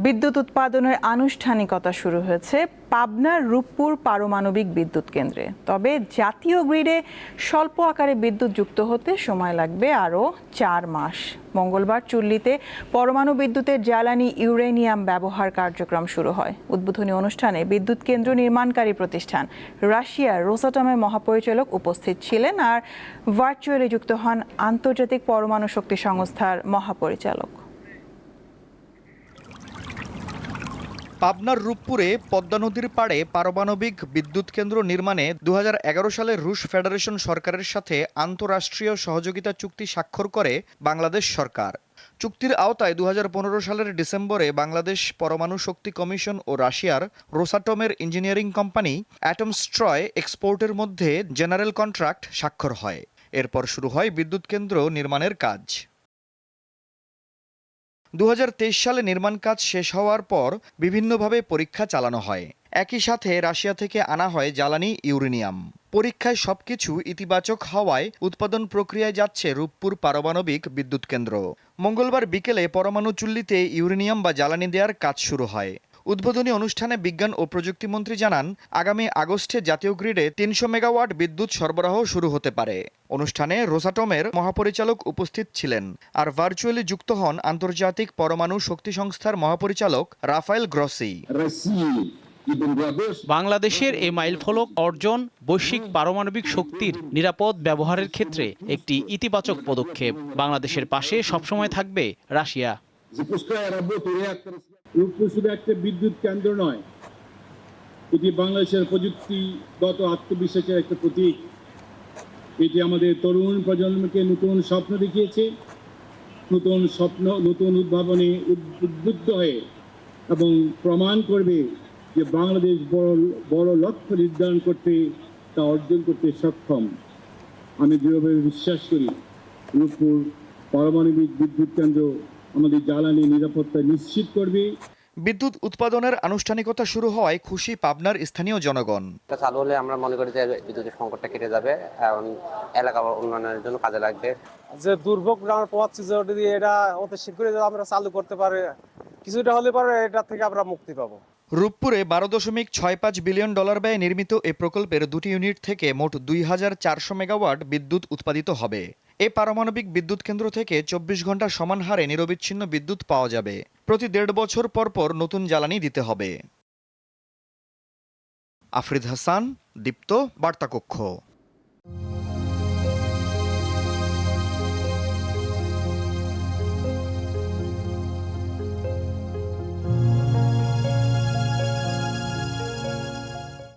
বিদ্যুৎ উৎপাদনের আনুষ্ঠানিকতা শুরু হয়েছে পাবনার রূপপুর পারমাণবিক বিদ্যুৎ কেন্দ্রে। তবে জাতীয় গ্রিডে স্বল্প আকারে বিদ্যুৎ যুক্ত হতে সময় লাগবে আরও 4 মাস। মঙ্গলবার চুল্লিতে পরমাণু বিদ্যুতের জ্বালানি ইউরেনিয়াম ব্যবহার কার্যক্রম শুরু হয়। উদ্বোধনী অনুষ্ঠানে বিদ্যুৎ কেন্দ্র নির্মাণকারী প্রতিষ্ঠান রাশিয়ার রোসাটমের মহাপরিচালক উপস্থিত ছিলেন আর ভার্চুয়ালি যুক্ত হন আন্তর্জাতিক পরমাণু শক্তি সংস্থার মহাপরিচালক। পাবনার রূপপুরে পদ্মা নদীর পাড়ে পারমাণবিক বিদ্যুৎ কেন্দ্র নির্মাণে 2011 সালে রুশ ফেডারেশন সরকারের সাথে আন্তঃরাষ্ট্রীয় সহযোগিতা চুক্তি স্বাক্ষর করে বাংলাদেশ সরকার। চুক্তির আওতায় 2015 সালের ডিসেম্বরে বাংলাদেশ পরমাণু শক্তি কমিশন ও রাশিয়ার রোসাটমের ইঞ্জিনিয়ারিং কোম্পানি অ্যাটমস্ট্রয় এক্সপোর্টের মধ্যে জেনারেল কন্ট্রাক্ট স্বাক্ষর হয়। এরপর শুরু হয় বিদ্যুৎ কেন্দ্র নির্মাণের কাজ। 2023 সালে নির্মাণ কাজ শেষ হওয়ার পর বিভিন্নভাবে পরীক্ষা চালানো হয়। একই সাথে রাশিয়া থেকে আনা হয় জ্বালানি ইউরেনিয়াম। পরীক্ষায় সবকিছু ইতিবাচক হওয়ায় উৎপাদন প্রক্রিয়ায় যাচ্ছে রূপপুর পারমাণবিক বিদ্যুৎ কেন্দ্র। মঙ্গলবার বিকেলে পরমাণু চুল্লিতে ইউরেনিয়াম বা জ্বালানি দেওয়ার কাজ শুরু হয়। উদ্বোধনী অনুষ্ঠানে বিজ্ঞান ও প্রযুক্তিমন্ত্রী জানান, আগামী আগস্টে জাতীয় গ্রিডে 300 মেগাওয়াট বিদ্যুৎ সরবরাহ শুরু হতে পারে। অনুষ্ঠানে রোসাটমের মহাপরিচালক উপস্থিত ছিলেন আর ভার্চুয়ালি যুক্ত হন আন্তর্জাতিক পরমাণু শক্তি সংস্থার মহাপরিচালক রাফায়েল গ্রসি। বাংলাদেশের এই মাইলফলক অর্জন বৈশ্বিক পারমাণবিক শক্তির নিরাপদ ব্যবহারের ক্ষেত্রে একটি ইতিবাচক পদক্ষেপ। বাংলাদেশের পাশে সবসময় থাকবে রাশিয়া। রূপপুর শুধু একটা বিদ্যুৎ কেন্দ্র নয়, এটি বাংলাদেশের প্রযুক্তিগত আত্মবিশ্বাসের একটা প্রতীক। এটি আমাদের তরুণ প্রজন্মকে নতুন স্বপ্ন দেখিয়েছে, নতুন স্বপ্ন, নতুন উদ্ভাবনে উদ্বুদ্ধ হয়ে এবং প্রমাণ করবে যে বাংলাদেশ বড় লক্ষ্য নির্ধারণ করতে, তা অর্জন করতে সক্ষম। আমি দৃঢ়ভাবে বিশ্বাস করি রূপপুর পারমাণবিক বিদ্যুৎ কেন্দ্র আমাদের জ্বালানি নিরাপত্তা নিশ্চিত করবে। বিদ্যুৎ উৎপাদনের আনুষ্ঠানিকতা শুরু হওয়ায় খুশি পাবনার স্থানীয় জনগণ। চালু হলে আমরা মনে করি যে বিদ্যুতের সংকটটা কেটে যাবে এবং এলাকা উন্নয়নের জন্য কাজে লাগবে। যে দুর্ভোগ আমরা পাচ্ছি, যদি এটা অতি শীঘ্রই আমরা চালু করতে পারি, কিছুটা হলে পরে এটা থেকে আমরা মুক্তি পাবো। রূপপুরে 12.65 বিলিয়ন ডলার ব্যয়ে নির্মিত এ প্রকল্পের 2টি ইউনিট থেকে মোট 2400 মেগাওয়াট বিদ্যুৎ উৎপাদিত হবে। এই পারমাণবিক বিদ্যুৎ কেন্দ্র থেকে 24 ঘন্টা সমান হারে নিরবিচ্ছিন্ন বিদ্যুৎ পাওয়া যাবে। প্রতি 1.5 বছর পর পর নতুন জ্বালানি দিতে হবে। আফরিদ হাসান, দীপ্ত, বার্তাকক্ষ।